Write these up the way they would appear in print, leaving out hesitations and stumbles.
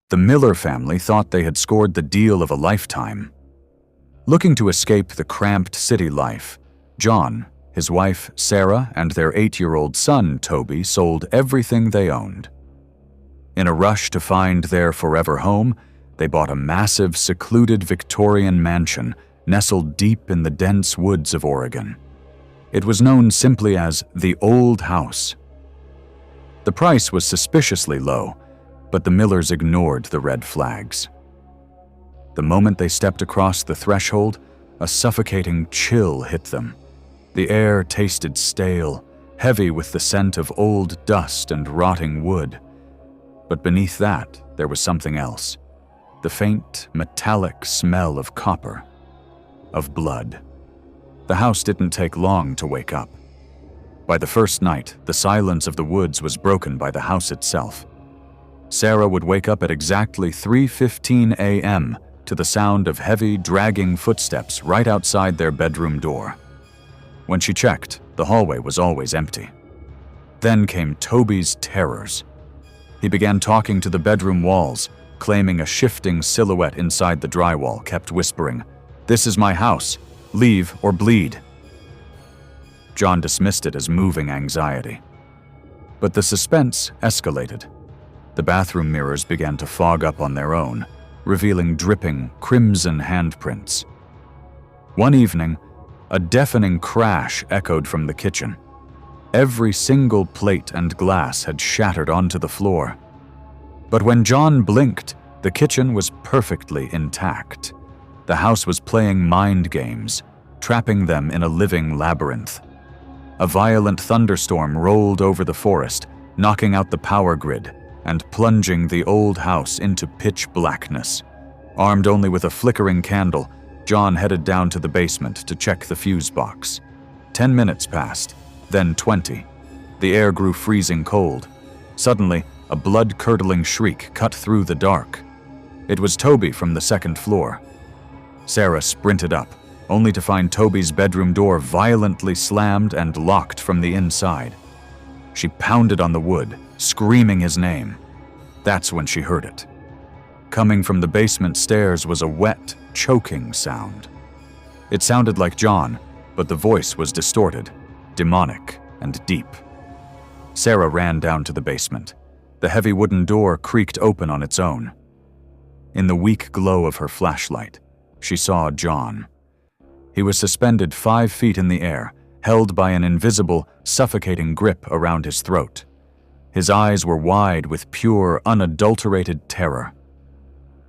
The Miller family thought they had scored the deal of a lifetime. Looking to escape the cramped city life, John, his wife Sarah, and their 8-year-old son Toby sold everything they owned. In a rush to find their forever home, they bought a massive, secluded Victorian mansion nestled deep in the dense woods of Oregon. It was known simply as the Old House. The price was suspiciously low, but the Millers ignored the red flags. The moment they stepped across the threshold, a suffocating chill hit them. The air tasted stale, heavy with the scent of old dust and rotting wood. But beneath that, there was something else. The faint, metallic smell of copper, of blood. The house didn't take long to wake up. By the first night, the silence of the woods was broken by the house itself. Sarah would wake up at exactly 3:15 a.m. to the sound of heavy, dragging footsteps right outside their bedroom door. When she checked, the hallway was always empty. Then came Toby's terrors. He began talking to the bedroom walls, claiming a shifting silhouette inside the drywall kept whispering, "This is my house. Leave or bleed." John dismissed it as moving anxiety. But the suspense escalated. The bathroom mirrors began to fog up on their own, revealing dripping, crimson handprints. One evening, a deafening crash echoed from the kitchen. Every single plate and glass had shattered onto the floor. But when John blinked, the kitchen was perfectly intact. The house was playing mind games, trapping them in a living labyrinth. A violent thunderstorm rolled over the forest, knocking out the power grid and plunging the old house into pitch blackness. Armed only with a flickering candle, John headed down to the basement to check the fuse box. 10 minutes passed, then 20. The air grew freezing cold. Suddenly, a blood-curdling shriek cut through the dark. It was Toby from the second floor. Sarah sprinted up, only to find Toby's bedroom door violently slammed and locked from the inside. She pounded on the wood, screaming his name. That's when she heard it. Coming from the basement stairs was a wet, choking sound. It sounded like John, but the voice was distorted, demonic, and deep. Sarah ran down to the basement. The heavy wooden door creaked open on its own. In the weak glow of her flashlight, she saw John. He was suspended 5 feet in the air, held by an invisible, suffocating grip around his throat. His eyes were wide with pure, unadulterated terror.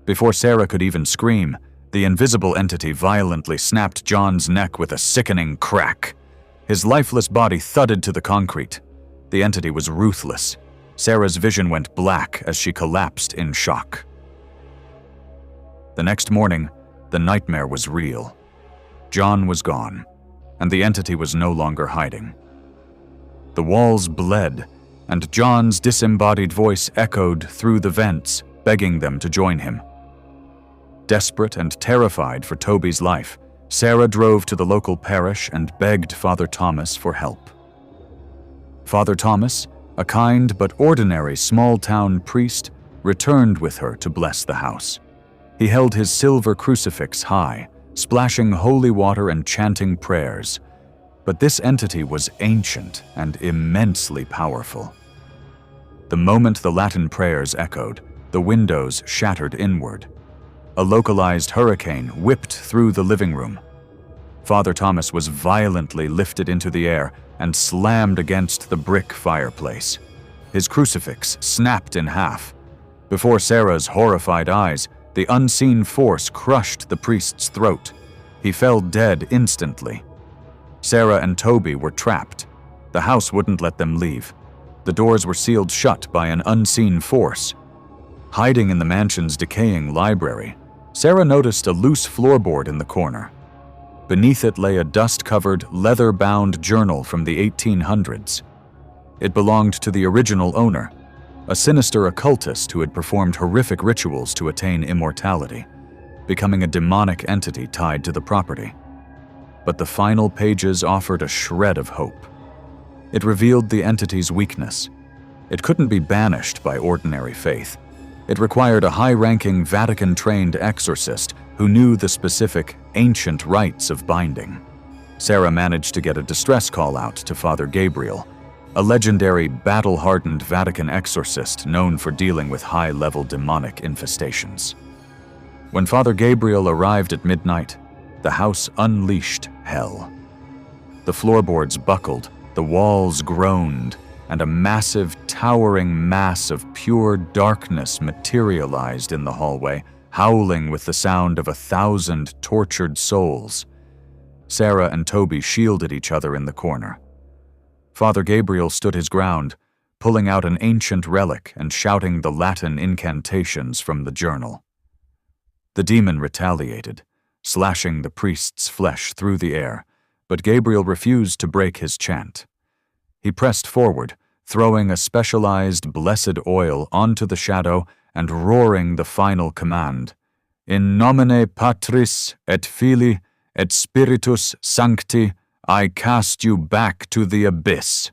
Before Sarah could even scream, the invisible entity violently snapped John's neck with a sickening crack. His lifeless body thudded to the concrete. The entity was ruthless. Sarah's vision went black as she collapsed in shock. The next morning, the nightmare was real. John was gone, and the entity was no longer hiding. The walls bled, and John's disembodied voice echoed through the vents, begging them to join him. Desperate and terrified for Toby's life, Sarah drove to the local parish and begged Father Thomas for help. Father Thomas, a kind but ordinary small-town priest, returned with her to bless the house. He held his silver crucifix high, splashing holy water and chanting prayers. But this entity was ancient and immensely powerful. The moment the Latin prayers echoed, the windows shattered inward. A localized hurricane whipped through the living room. Father Thomas was violently lifted into the air and slammed against the brick fireplace. His crucifix snapped in half. Before Sarah's horrified eyes, the unseen force crushed the priest's throat. He fell dead instantly. Sarah and Toby were trapped. The house wouldn't let them leave. The doors were sealed shut by an unseen force. Hiding in the mansion's decaying library, Sarah noticed a loose floorboard in the corner. Beneath it lay a dust-covered, leather-bound journal from the 1800s. It belonged to the original owner, a sinister occultist who had performed horrific rituals to attain immortality, becoming a demonic entity tied to the property. But the final pages offered a shred of hope. It revealed the entity's weakness. It couldn't be banished by ordinary faith. It required a high-ranking Vatican-trained exorcist who knew the specific, ancient rites of binding. Sarah managed to get a distress call out to Father Gabriel, a legendary, battle-hardened Vatican exorcist known for dealing with high-level demonic infestations. When Father Gabriel arrived at midnight, the house unleashed hell. The floorboards buckled, the walls groaned, and a massive, towering mass of pure darkness materialized in the hallway, howling with the sound of 1,000 tortured souls. Sarah and Toby shielded each other in the corner. Father Gabriel stood his ground, pulling out an ancient relic and shouting the Latin incantations from the journal. The demon retaliated, slashing the priest's flesh through the air, but Gabriel refused to break his chant. He pressed forward, throwing a specialized blessed oil onto the shadow and roaring the final command, "In nomine Patris et Filii et Spiritus Sancti, I cast you back to the abyss."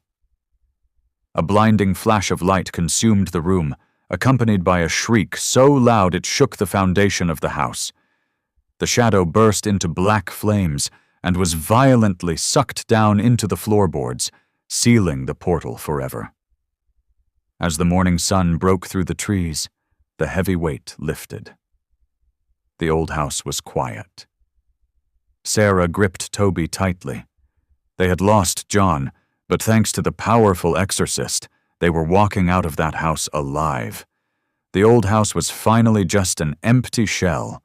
A blinding flash of light consumed the room, accompanied by a shriek so loud it shook the foundation of the house. The shadow burst into black flames and was violently sucked down into the floorboards, sealing the portal forever. As the morning sun broke through the trees, the heavy weight lifted. The old house was quiet. Sarah gripped Toby tightly. They had lost John, but thanks to the powerful exorcist, they were walking out of that house alive. The old house was finally just an empty shell,